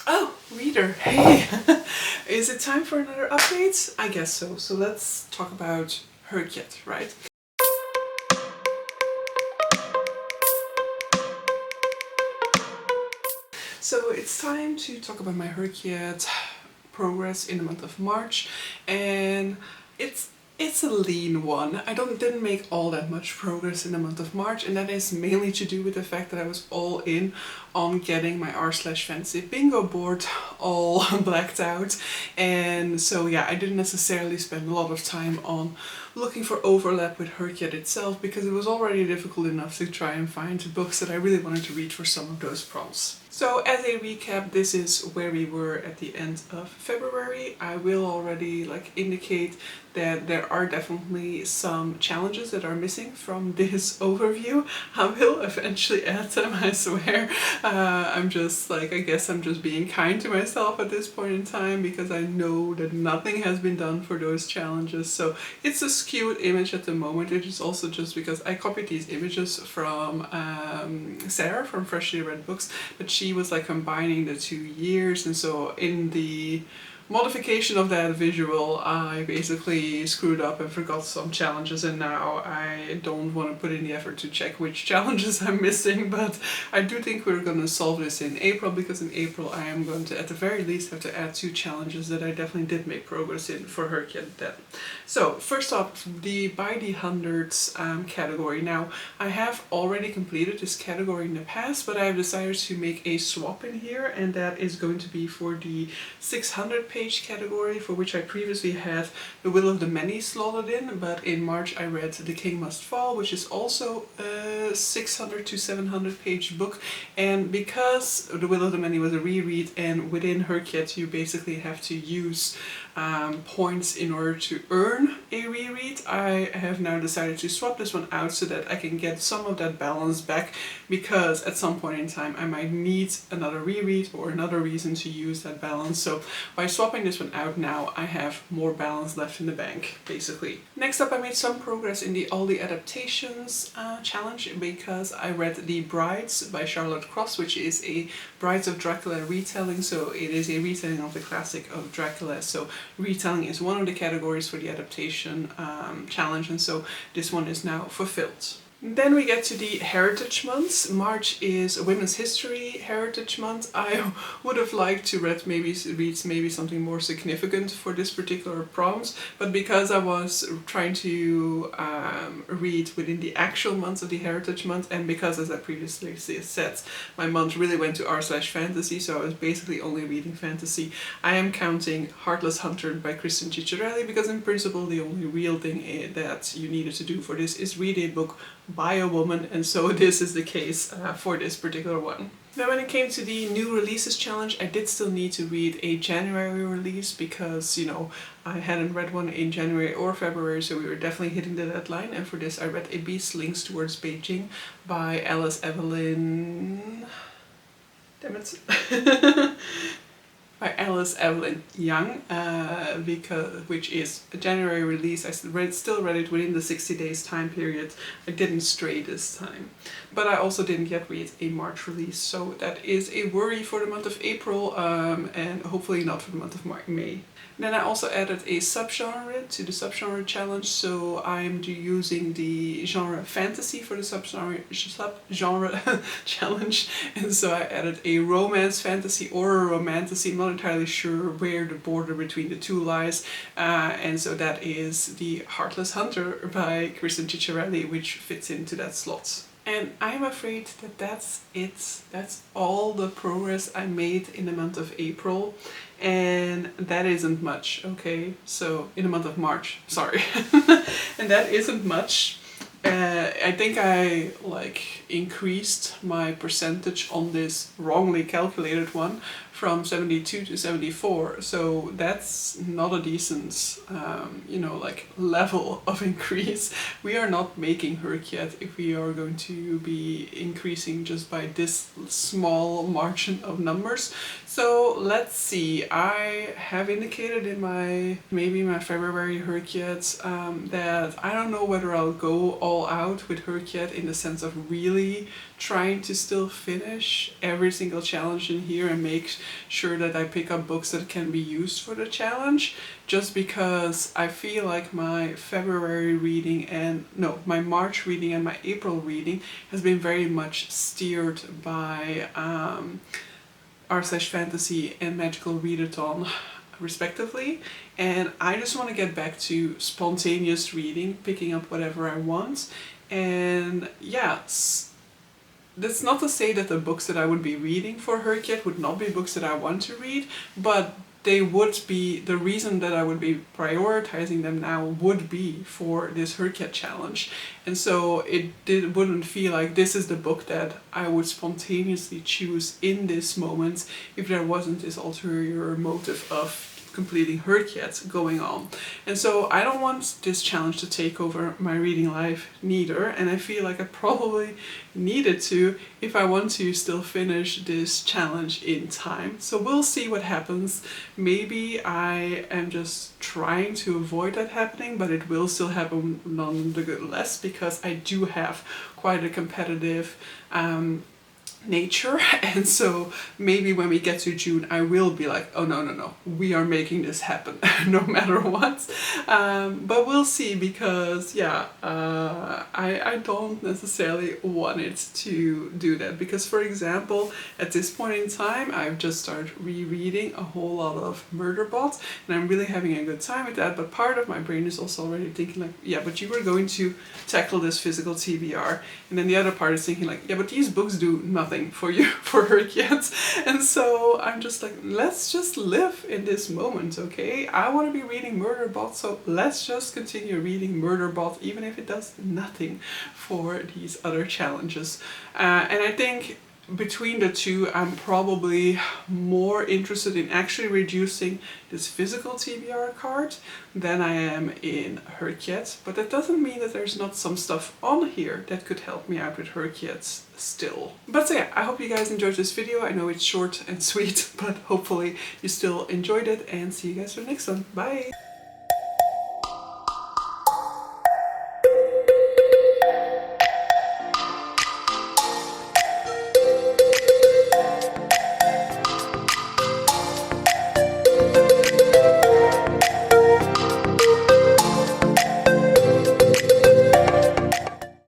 Oh, reader, hey! Is it time for another update? I guess so. So let's talk about hrcyed, right? So it's time to talk about my hrcyed progress in the month of March, and it's a lean one. I didn't make all that much progress in the month of March, and that is mainly to do with the fact that I was all in on getting my r/fantasy bingo board all blacked out, and so yeah, I didn't necessarily spend a lot of time on looking for overlap with hrcyed itself, because it was already difficult enough to try and find books that I really wanted to read for some of those prompts. So as a recap, this is where we were at the end of February. I will already indicate that there are definitely some challenges that are missing from this overview. I will eventually add them, I swear. I'm just I guess I'm just being kind to myself at this point in time, because I know that nothing has been done for those challenges. So it's a skewed image at the moment. It is also just because I copied these images from Sarah from Freshly Read Books, but she was combining the 2 years, and so in the modification of that visual I basically screwed up and forgot some challenges, and now I don't want to put in the effort to check which challenges I'm missing, but I do think we're going to solve this in April, because in April I am going to at the very least have to add 2 challenges that I definitely did make progress in for hrcyed then. So first up, the by the hundreds category. Now I have already completed this category in the past, but I have decided to make a swap in here, and that is going to be for the 600 page category, for which I previously had The Will of the Many slotted in, but in March I read The King Must Fall, which is also a 600 to 700 page book, and because The Will of the Many was a reread, and within hrcyed you basically have to use points in order to earn a reread, I have now decided to swap this one out so that I can get some of that balance back, because at some point in time I might need another reread or another reason to use that balance. So by swapping this one out now, I have more balance left in the bank, basically. Next up, I made some progress in the All the Adaptations challenge, because I read The Brides by Charlotte Cross, which is a Brides of Dracula retelling, so it is a retelling of the classic of Dracula. So retelling is one of the categories for the adaptation challenge, and so this one is now fulfilled. Then we get to the Heritage Months. March is Women's History Heritage Month. I would have liked to read maybe something more significant for this particular prompt, but because I was trying to read within the actual months of the Heritage Month, and because, as I previously said, my month really went to r/fantasy, so I was basically only reading fantasy, I am counting Heartless Hunter by Kristen Cicciarelli, because in principle the only real thing that you needed to do for this is read a book by a woman, and so this is the case for this particular one. Now when it came to the new releases challenge, I did still need to read a January release, because, you know, I hadn't read one in January or February, so we were definitely hitting the deadline, and for this I read A Beast Links Towards Beijing by Alice Evelyn... damn it. By Alice Evelyn Young, which is a January release. I still read it within the 60 days time period. I didn't stray this time. But I also didn't yet read a March release, so that is a worry for the month of April, and hopefully not for the month of May. Then I also added a subgenre to the subgenre challenge, so I'm using the genre fantasy for the subgenre challenge, and so I added a romance fantasy or a romantasy. I'm not entirely sure where the border between the two lies, and so that is The Heartless Hunter by Kristen Cicciarelli, which fits into that slot. And I'm afraid that that's it. That's all the progress I made in the month of April. And that isn't much, okay? So, in the month of March, sorry. And that isn't much. I think I increased my percentage on this wrongly calculated one from 72 to 74, so that's not a decent level of increase. We are not making hrcyed if we are going to be increasing just by this small margin of numbers. So let's see, I have indicated in my February hrcyed that I don't know whether I'll go all all out with hrcyed in the sense of really trying to still finish every single challenge in here and make sure that I pick up books that can be used for the challenge, just because I feel like my February reading and my March reading and my April reading has been very much steered by r/fantasy and magical readathon respectively, and I just want to get back to spontaneous reading, picking up whatever I want. And yeah, that's not to say that the books that I would be reading for hrcyed would not be books that I want to read, but they would be, the reason that I would be prioritizing them now would be for this hrcyed challenge. And so it wouldn't feel like this is the book that I would spontaneously choose in this moment if there wasn't this ulterior motive of completing hrcyed going on. And so I don't want this challenge to take over my reading life neither, and I feel like I probably needed to if I want to still finish this challenge in time. So we'll see what happens. Maybe I am just trying to avoid that happening, but it will still happen nonetheless, because I do have quite a competitive nature, and so maybe when we get to June I will be like, oh no, we are making this happen no matter what. But we'll see, because yeah, I don't necessarily want it to do that, because for example at this point in time I've just started rereading a whole lot of Murderbot and I'm really having a good time with that, but part of my brain is also already thinking like, yeah, but you were going to tackle this physical TBR, and then the other part is thinking like, yeah, but these books do nothing for you for hrcyed. And so I'm just like, let's just live in this moment, okay? I want to be reading Murderbot, so let's just continue reading Murderbot even if it does nothing for these other challenges. And I think between the two, I'm probably more interested in actually reducing this physical TBR card than I am in hrcyed, but that doesn't mean that there's not some stuff on here that could help me out with hrcyed still. But so yeah, I hope you guys enjoyed this video. I know it's short and sweet, but hopefully you still enjoyed it, and see you guys for the next one. Bye!